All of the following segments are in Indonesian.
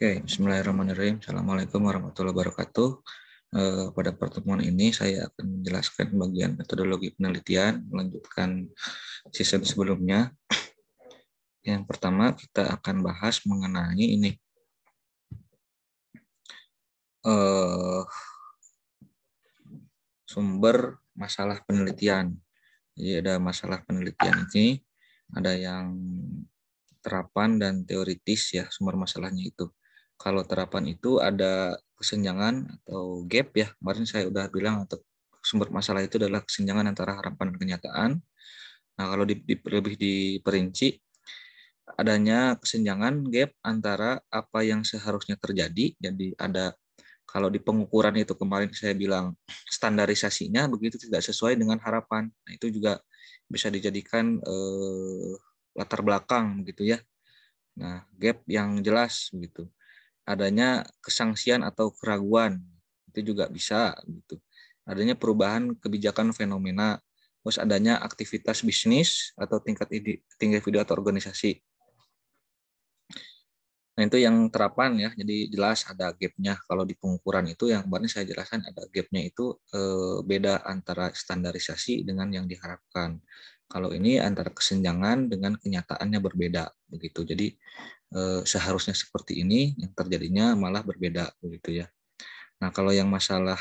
Oke, bismillahirrahmanirrahim. Assalamualaikum warahmatullahi wabarakatuh. Pada pertemuan ini saya akan menjelaskan bagian metodologi penelitian, melanjutkan season sebelumnya. Yang pertama kita akan bahas mengenai ini sumber masalah penelitian. Jadi ada masalah penelitian ini, ada yang terapan dan teoritis ya sumber masalahnya itu. Kalau terapan itu ada kesenjangan atau gap ya. Kemarin saya udah bilang untuk sumber masalah itu adalah kesenjangan antara harapan dan kenyataan. Nah, kalau lebih diperinci, adanya kesenjangan gap antara apa yang seharusnya terjadi. Jadi ada kalau di pengukuran itu kemarin saya bilang standarisasinya begitu tidak sesuai dengan harapan. Nah, itu juga bisa dijadikan latar belakang gitu ya. Nah, gap yang jelas gitu. Adanya kesangsian atau keraguan itu juga bisa gitu. Adanya perubahan kebijakan fenomena, terus adanya aktivitas bisnis atau tingkat individu atau organisasi. Nah, itu yang terapan ya, jadi jelas ada gapnya. Kalau di pengukuran itu yang kemarin saya jelaskan ada gapnya itu beda antara standarisasi dengan yang diharapkan. Kalau ini antara kesenjangan dengan kenyataannya berbeda begitu. Jadi seharusnya seperti ini, yang terjadinya malah berbeda begitu ya. Nah, kalau yang masalah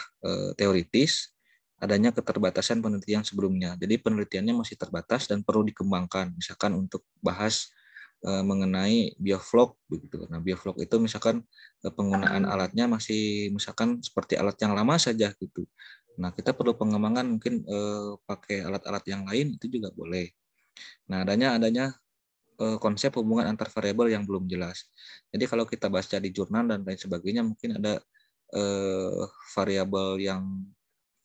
teoritis, adanya keterbatasan penelitian sebelumnya. Jadi penelitiannya masih terbatas dan perlu dikembangkan. Misalkan untuk bahas mengenai bioflok begitu. Nah, bioflok itu misalkan penggunaan alatnya masih misalkan seperti alat yang lama saja gitu. Nah, kita perlu pengembangan mungkin pakai alat-alat yang lain itu juga boleh. Nah, adanya konsep hubungan antar variabel yang belum jelas. Jadi kalau kita baca di jurnal dan lain sebagainya mungkin ada variabel yang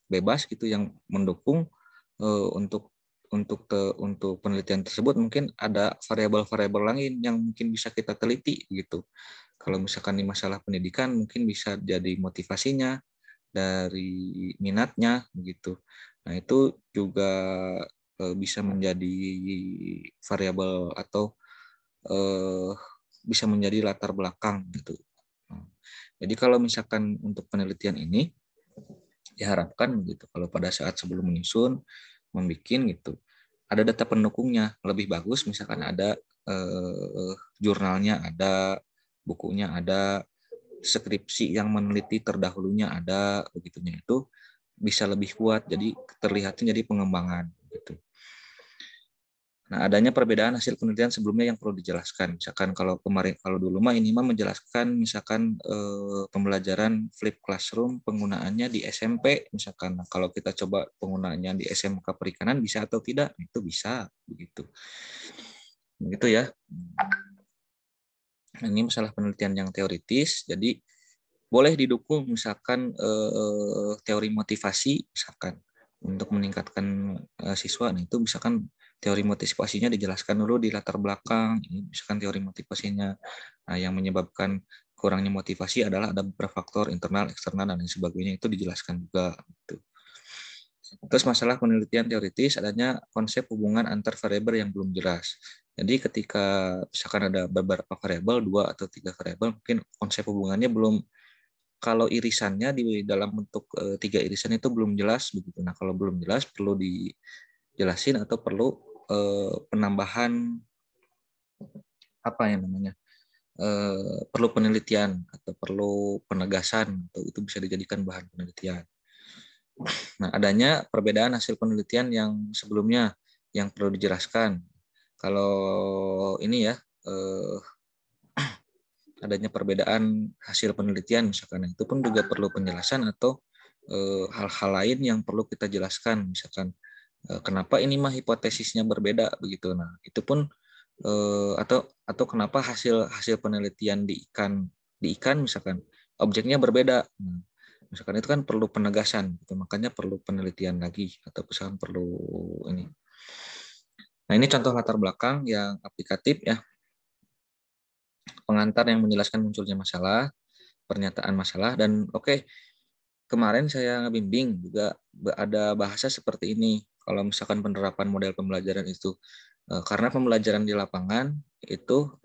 bebas gitu yang mendukung untuk penelitian tersebut, mungkin ada variabel-variabel lain yang mungkin bisa kita teliti gitu. Kalau misalkan di masalah pendidikan mungkin bisa jadi motivasinya dari minatnya begitu. Nah, itu juga bisa menjadi variabel atau bisa menjadi latar belakang gitu. Jadi kalau misalkan untuk penelitian ini diharapkan gitu kalau pada saat sebelum menyusun membuat gitu ada data pendukungnya lebih bagus, misalkan ada jurnalnya, ada bukunya, ada skripsi yang meneliti terdahulunya ada begitunya, itu bisa lebih kuat, jadi terlihatnya jadi pengembangan gitu. Nah, adanya perbedaan hasil penelitian sebelumnya yang perlu dijelaskan. Misalkan kalau dulu mah ini mah menjelaskan misalkan pembelajaran flip classroom penggunaannya di SMP misalkan. Nah, kalau kita coba penggunaannya di SMK Perikanan bisa atau tidak? Itu bisa begitu. Begitu ya. Ini masalah penelitian yang teoritis, jadi boleh didukung misalkan teori motivasi misalkan untuk meningkatkan siswa. Nah, itu misalkan teori motivasinya dijelaskan dulu di latar belakang. Ini misalkan teori motivasinya. Nah, yang menyebabkan kurangnya motivasi adalah ada beberapa faktor internal, eksternal dan lain sebagainya, itu dijelaskan juga gitu. Terus masalah penelitian teoritis adanya konsep hubungan antar variabel yang belum jelas. Jadi ketika misalkan ada beberapa variabel, 2 atau 3 variabel, mungkin konsep hubungannya belum, kalau irisannya di dalam bentuk 3 irisan itu belum jelas begitu. Nah, kalau belum jelas perlu dijelasin atau perlu penambahan apa yang namanya perlu penelitian atau perlu penegasan, atau itu bisa dijadikan bahan penelitian. Nah, adanya perbedaan hasil penelitian yang sebelumnya yang perlu dijelaskan. Kalau ini ya adanya perbedaan hasil penelitian misalkan, itu pun juga perlu penjelasan atau hal-hal lain yang perlu kita jelaskan, misalkan kenapa ini mah hipotesisnya berbeda begitu. Nah, itu pun atau kenapa hasil hasil penelitian di ikan misalkan objeknya berbeda. Nah, misalkan itu kan perlu penegasan gitu, makanya perlu penelitian lagi atau misalkan perlu ini. Nah, ini contoh latar belakang yang aplikatif ya, pengantar yang menjelaskan munculnya masalah, pernyataan masalah, dan oke, kemarin saya ngebimbing juga ada bahasa seperti ini. Kalau misalkan penerapan model pembelajaran itu, karena pembelajaran di lapangan itu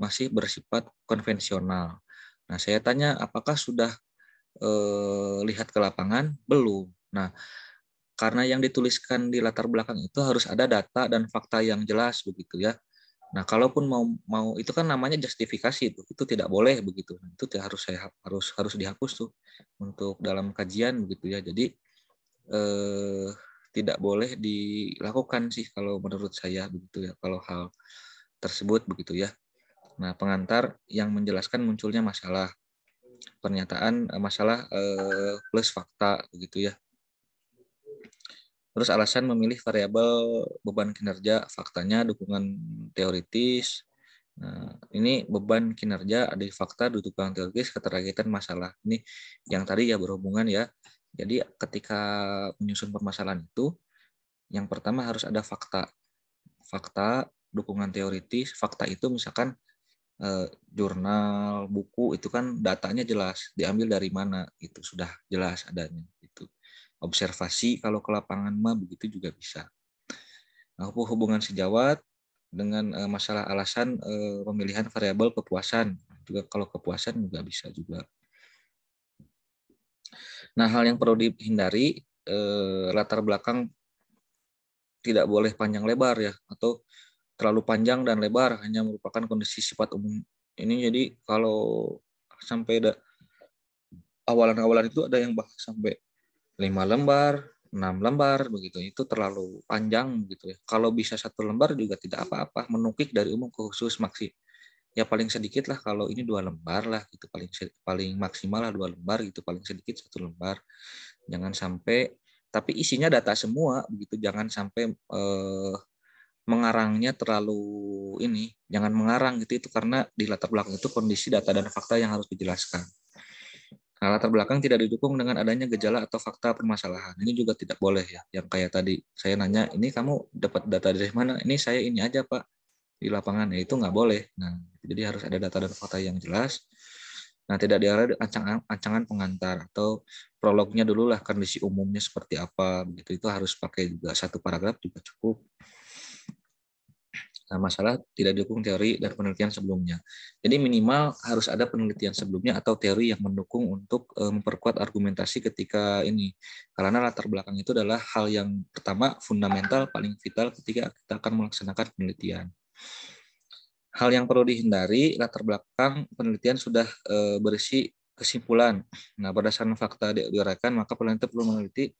masih bersifat konvensional. Nah, saya tanya apakah sudah lihat ke lapangan? Belum. Nah, karena yang dituliskan di latar belakang itu harus ada data dan fakta yang jelas begitu ya. Nah, kalaupun mau itu kan namanya justifikasi itu tidak boleh begitu. Itu harus dihapus tuh untuk dalam kajian begitu ya. Jadi tidak boleh dilakukan sih kalau menurut saya begitu ya. Kalau hal tersebut begitu ya. Nah, pengantar yang menjelaskan munculnya masalah pernyataan masalah plus fakta begitu ya. Terus alasan memilih variabel beban kinerja, faktanya dukungan teoritis. Nah, ini beban kinerja, ada fakta, dukungan teoritis, keterkaitan masalah. Ini yang tadi ya berhubungan ya. Jadi ketika menyusun permasalahan itu, yang pertama harus ada fakta. Fakta, dukungan teoritis. Fakta itu misalkan jurnal, buku itu kan datanya jelas, diambil dari mana itu sudah jelas adanya. Itu observasi kalau ke lapangan mah begitu juga bisa. Nah, hubungan sejawat dengan masalah alasan pemilihan variabel kepuasan juga kalau kepuasan juga bisa juga. Nah, hal yang perlu dihindari latar belakang tidak boleh panjang lebar ya atau terlalu panjang dan lebar hanya merupakan kondisi sifat umum ini. Jadi kalau sampai awalan-awalan itu ada yang bahas sampai 5 lembar, 6 lembar begitu. Itu terlalu panjang gitu ya. Kalau bisa 1 lembar juga tidak apa-apa, menukik dari umum ke khusus maksi. Ya paling sedikit lah kalau ini 2 lembar lah gitu, paling maksimal lah 2 lembar gitu, paling sedikit 1 lembar. Jangan sampai tapi isinya data semua begitu, jangan sampai mengarangnya terlalu ini, jangan mengarang gitu itu karena di latar belakang itu kondisi data dan fakta yang harus dijelaskan. Nah, latar belakang tidak didukung dengan adanya gejala atau fakta permasalahan. Ini juga tidak boleh ya. Yang kayak tadi saya nanya, ini kamu dapat data dari mana? Ini saya ini aja Pak di lapangan. Ya, itu nggak boleh. Nah, jadi harus ada data dan fakta yang jelas. Nah, tidak diarah ancangan pengantar atau prolognya dulu lah kondisi umumnya seperti apa. Begitu itu harus pakai juga 1 paragraf juga cukup. Nah, masalah tidak didukung teori dan penelitian sebelumnya. Jadi minimal harus ada penelitian sebelumnya atau teori yang mendukung untuk memperkuat argumentasi ketika ini. Karena latar belakang itu adalah hal yang pertama fundamental paling vital ketika kita akan melaksanakan penelitian. Hal yang perlu dihindari, latar belakang penelitian sudah berisi kesimpulan. Nah, berdasarkan fakta diuraikan, maka peneliti perlu meneliti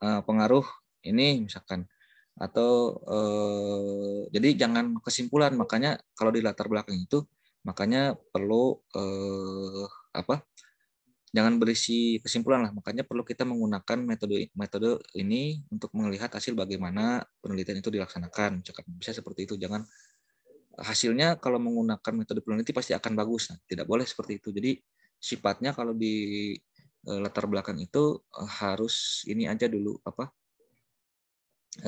pengaruh ini misalkan atau jadi jangan kesimpulan, makanya kalau di latar belakang itu makanya perlu apa jangan berisi kesimpulan lah, makanya perlu kita menggunakan metode metode ini untuk melihat hasil bagaimana penelitian itu dilaksanakan, bisa seperti itu. Jangan hasilnya kalau menggunakan metode peneliti pasti akan bagus, nah, tidak boleh seperti itu. Jadi sifatnya kalau di latar belakang itu harus ini aja dulu apa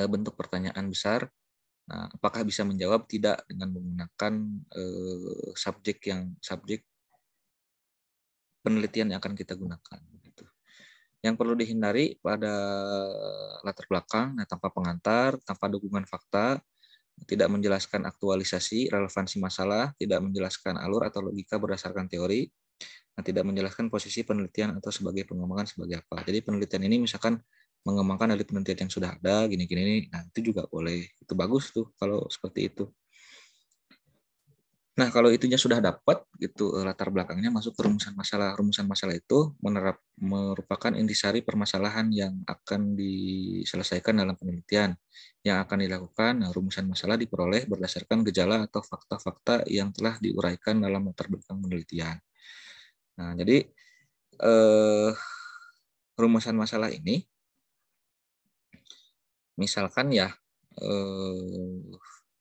bentuk pertanyaan besar. Nah, apakah bisa menjawab? Tidak dengan menggunakan subjek penelitian yang akan kita gunakan. Gitu. Yang perlu dihindari pada latar belakang, nah, tanpa pengantar, tanpa dukungan fakta, tidak menjelaskan aktualisasi, relevansi masalah, tidak menjelaskan alur atau logika berdasarkan teori, nah, tidak menjelaskan posisi penelitian atau sebagai pengembangan sebagai apa. Jadi penelitian ini misalkan mengembangkan dari penelitian yang sudah ada, gini-gini, nah itu juga boleh. Itu bagus tuh kalau seperti itu. Nah, kalau itunya sudah dapat gitu latar belakangnya masuk ke rumusan masalah. Rumusan masalah itu merupakan intisari permasalahan yang akan diselesaikan dalam penelitian yang akan dilakukan. Nah, rumusan masalah diperoleh berdasarkan gejala atau fakta-fakta yang telah diuraikan dalam latar belakang penelitian. Nah, jadi rumusan masalah ini misalkan ya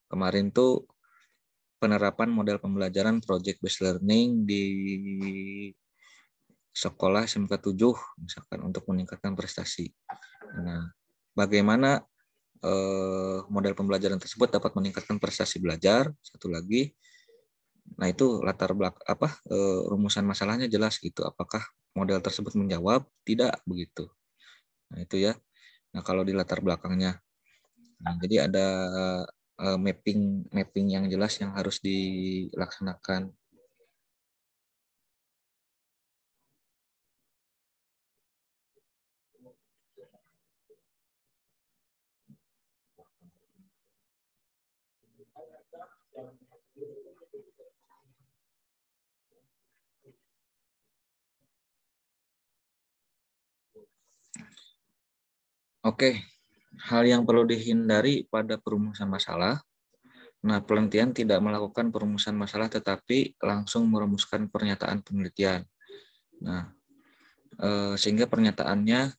kemarin tuh penerapan model pembelajaran project based learning di sekolah SMK 7 misalkan untuk meningkatkan prestasi. Nah, bagaimana model pembelajaran tersebut dapat meningkatkan prestasi belajar? Satu lagi, nah itu latar belakang rumusan masalahnya jelas gitu. Apakah model tersebut menjawab? Tidak begitu. Nah, itu ya. Nah, kalau di latar belakangnya, nah, jadi ada mapping yang jelas yang harus dilaksanakan. Oke, hal yang perlu dihindari pada perumusan masalah. Nah, penelitian tidak melakukan perumusan masalah tetapi langsung merumuskan pernyataan penelitian. Nah, sehingga pernyataannya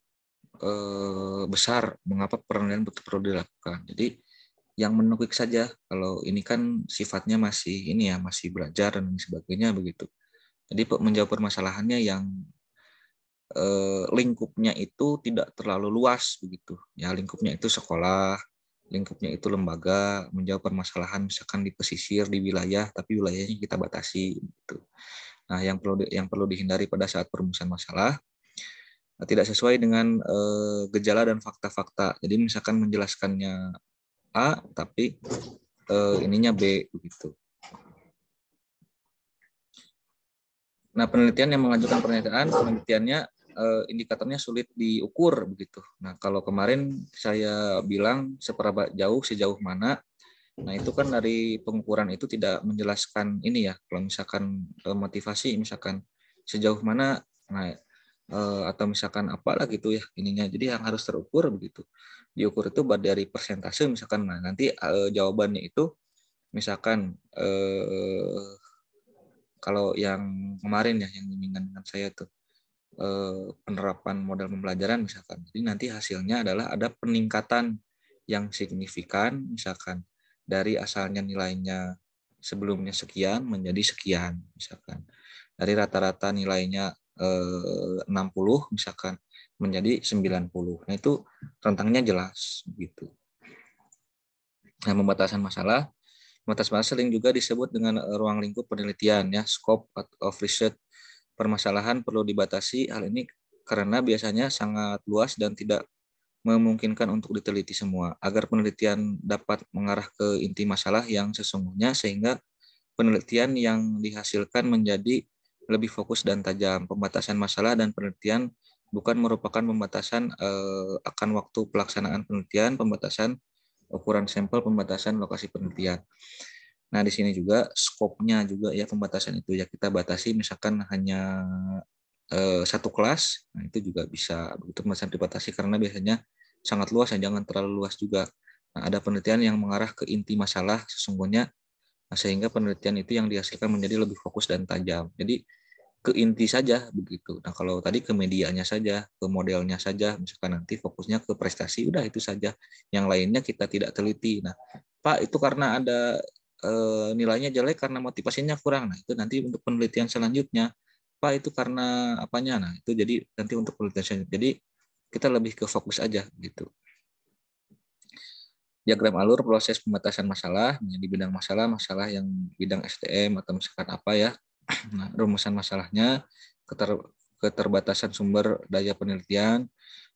besar mengapa penelitian perlu dilakukan. Jadi yang menukik saja, kalau ini kan sifatnya masih ini ya, masih belajar dan sebagainya begitu. Jadi menjawab permasalahannya yang lingkupnya itu tidak terlalu luas begitu. Ya, lingkupnya itu sekolah, lingkupnya itu lembaga, menjawab permasalahan misalkan di pesisir, di wilayah, tapi wilayahnya kita batasi gitu. Nah, yang perlu dihindari pada saat perumusan masalah tidak sesuai dengan gejala dan fakta-fakta. Jadi misalkan menjelaskannya A tapi ininya B begitu. Nah, penelitian yang mengajukan pernyataan, penelitiannya indikatornya sulit diukur begitu. Nah, kalau kemarin saya bilang seberapa jauh, sejauh mana, nah itu kan dari pengukuran itu tidak menjelaskan ini ya. Kalau misalkan motivasi, misalkan sejauh mana, nah atau misalkan apalah gitu ya ininya. Jadi yang harus terukur begitu. Diukur itu dari persentase misalkan. Nah, nanti jawabannya itu misalkan kalau yang kemarin ya yang bimbingan dengan saya tuh penerapan model pembelajaran misalkan. Jadi nanti hasilnya adalah ada peningkatan yang signifikan misalkan dari asalnya nilainya sebelumnya sekian menjadi sekian misalkan. Dari rata-rata nilainya 60 misalkan menjadi 90. Nah, itu rentangnya jelas gitu. Nah, pembatasan masalah sering juga disebut dengan ruang lingkup penelitian ya, scope of research. Permasalahan perlu dibatasi. Hal ini karena biasanya sangat luas dan tidak memungkinkan untuk diteliti semua. Agar penelitian dapat mengarah ke inti masalah yang sesungguhnya sehingga penelitian yang dihasilkan menjadi lebih fokus dan tajam. Pembatasan masalah dan penelitian bukan merupakan pembatasan akan waktu pelaksanaan penelitian, pembatasan ukuran sampel, pembatasan lokasi penelitian. Nah, di sini juga skopnya juga ya pembatasan itu ya kita batasi misalkan hanya satu kelas, nah itu juga bisa begitu pembatasan dibatasi karena biasanya sangat luas ya jangan terlalu luas juga. Nah, ada penelitian yang mengarah ke inti masalah sesungguhnya sehingga penelitian itu yang dihasilkan menjadi lebih fokus dan tajam. Jadi ke inti saja begitu. Nah, kalau tadi ke medianya saja, ke modelnya saja, misalkan nanti fokusnya ke prestasi, udah itu saja. Yang lainnya kita tidak teliti. Nah, Pak itu karena ada nilainya jelek karena motivasinya kurang. Nah, itu nanti untuk penelitian selanjutnya. Pak itu karena apanya? Nah, itu jadi nanti untuk penelitian selanjutnya. Jadi kita lebih ke fokus aja gitu. Diagram alur proses pembatasan masalah di bidang masalah yang bidang SDM atau misalkan apa ya. Nah, rumusan masalahnya keterbatasan sumber daya penelitian.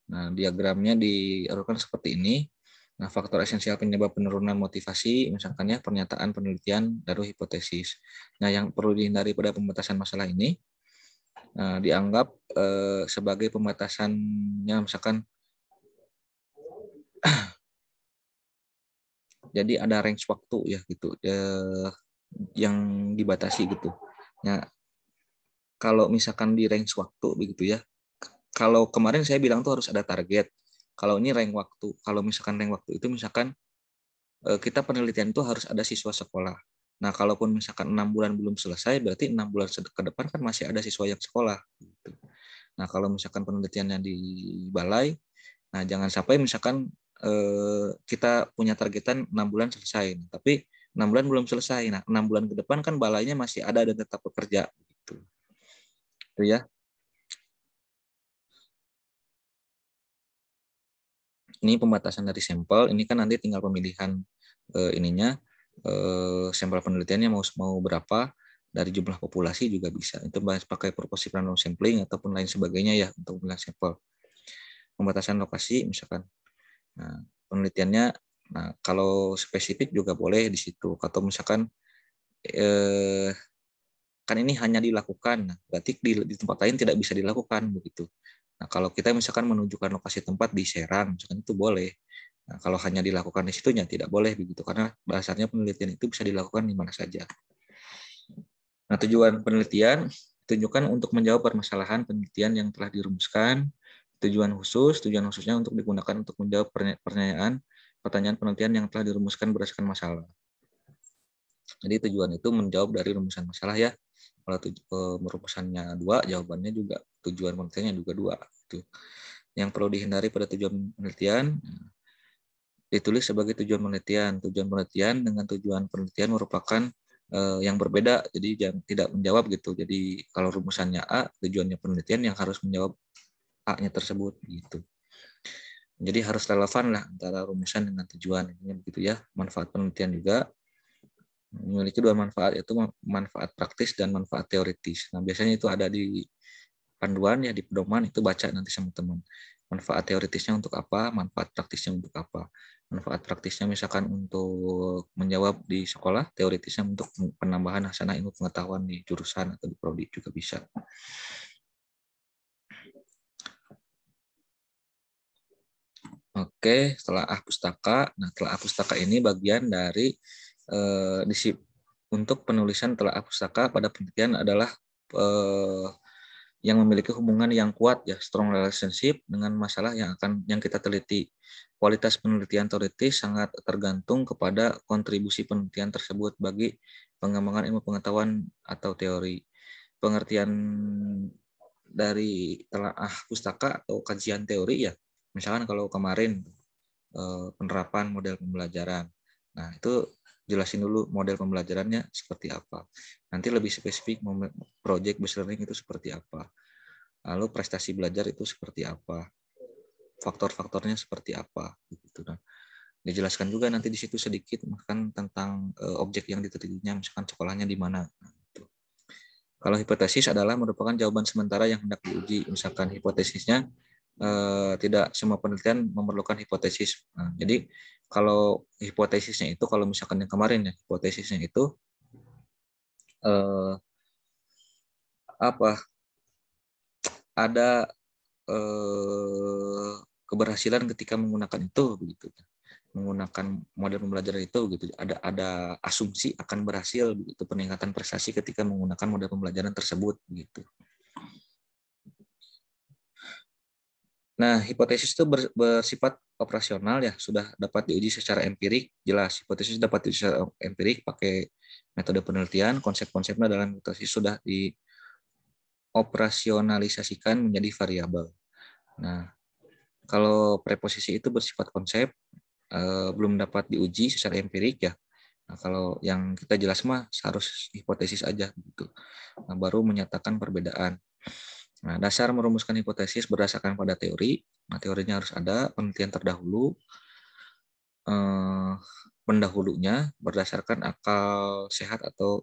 Nah, diagramnya diurutkan seperti ini. Nah, faktor esensial penyebab penurunan motivasi, misalkan ya pernyataan penelitian dari hipotesis. Nah, yang perlu dihindari pada pembatasan masalah ini dianggap sebagai pembatasannya misalkan jadi ada range waktu ya gitu yang dibatasi gitu. Ya, kalau misalkan di range waktu begitu ya. Kalau kemarin saya bilang tuh harus ada target. Kalau ini range waktu. Kalau misalkan range waktu itu misalkan kita penelitian itu harus ada siswa sekolah. Nah, kalaupun misalkan 6 bulan belum selesai, berarti 6 bulan ke depan kan masih ada siswa yang sekolah. Gitu. Nah, kalau misalkan penelitiannya di balai, nah jangan sampai misalkan kita punya targetan 6 bulan selesai, tapi 6 bulan belum selesai. Nah, 6 bulan ke depan kan balainya masih ada dan tetap bekerja. Gitu. Itu ya. Ini pembatasan dari sampel. Ini kan nanti tinggal pemilihan ininya sampel penelitiannya mau berapa dari jumlah populasi juga bisa. Itu pakai purposive random sampling ataupun lain sebagainya ya untuk pemilihan sampel. Pembatasan lokasi misalkan. Nah, penelitiannya nah kalau spesifik juga boleh di situ atau misalkan kan ini hanya dilakukan, nah, berarti di tempat lain tidak bisa dilakukan begitu. Nah, kalau kita misalkan menunjukkan lokasi tempat di Serang, misalkan itu boleh. Nah, kalau hanya dilakukan di situnya tidak boleh begitu karena dasarnya penelitian itu bisa dilakukan di mana saja. Nah, tujuan penelitian tunjukkan untuk menjawab permasalahan penelitian yang telah dirumuskan, Tujuan khususnya untuk digunakan untuk menjawab pertanyaan penelitian yang telah dirumuskan berdasarkan masalah. Jadi tujuan itu menjawab dari rumusan masalah ya. Kalau rumusannya 2, jawabannya juga tujuan penelitiannya juga 2. Gitu. Yang perlu dihindari pada tujuan penelitian ditulis sebagai tujuan penelitian. Tujuan penelitian dengan tujuan penelitian merupakan yang berbeda, jadi tidak menjawab gitu. Jadi kalau rumusannya A, tujuannya penelitian yang harus menjawab A-nya tersebut gitu. Jadi harus relevan lah antara rumusan dengan tujuan. Ini begitu ya. Manfaat penelitian juga memiliki 2 manfaat, yaitu manfaat praktis dan manfaat teoritis. Nah, biasanya itu ada di panduan ya, di pedoman, itu baca nanti sama teman. Manfaat teoritisnya untuk apa, manfaat praktisnya untuk apa. Manfaat praktisnya misalkan untuk menjawab di sekolah, teoritisnya untuk penambahan hasanah ilmu pengetahuan di jurusan atau di prodi juga bisa. Oke, setelah pustaka. Nah, telah pustaka ini bagian dari untuk penulisan telah pustaka pada penelitian adalah yang memiliki hubungan yang kuat ya, strong relationship dengan masalah yang kita teliti. Kualitas penelitian teoritis sangat tergantung kepada kontribusi penelitian tersebut bagi pengembangan ilmu pengetahuan atau teori. Pengertian dari telaah pustaka atau kajian teori ya, misalkan kalau kemarin penerapan model pembelajaran. Nah, itu jelasin dulu model pembelajarannya seperti apa. Nanti lebih spesifik project based learning itu seperti apa. Lalu prestasi belajar itu seperti apa. Faktor-faktornya seperti apa gitu. Nah, dijelaskan juga nanti di situ sedikit misalkan tentang objek yang ditelitinya, misalkan sekolahnya di mana. Nah, gitu. Kalau hipotesis adalah merupakan jawaban sementara yang hendak diuji. Misalkan hipotesisnya tidak semua penelitian memerlukan hipotesis. Nah, jadi kalau hipotesisnya itu, kalau misalkan yang kemarin ya, hipotesisnya itu ada keberhasilan ketika menggunakan itu begitu, menggunakan model pembelajaran itu gitu. Ada asumsi akan berhasil begitu peningkatan prestasi ketika menggunakan model pembelajaran tersebut gitu. Nah, hipotesis itu bersifat operasional ya, sudah dapat diuji secara empirik, jelas. Hipotesis dapat diuji secara empirik pakai metode penelitian, konsep-konsepnya dalam hipotesis sudah dioperasionalisasikan menjadi variabel. Nah, kalau preposisi itu bersifat konsep, belum dapat diuji secara empirik ya. Nah, kalau yang kita jelas mah harus hipotesis aja gitu. Nah, baru menyatakan perbedaan. Nah, dasar merumuskan hipotesis berdasarkan pada teori. Nah, teorinya harus ada, penelitian terdahulu, pendahulunya berdasarkan akal sehat atau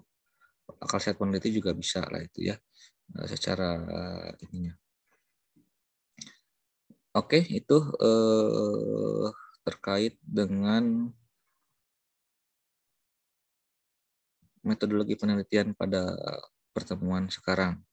akal sehat peneliti juga bisa lah itu ya, secara ininya. Oke, itu terkait dengan metodologi penelitian pada pertemuan sekarang.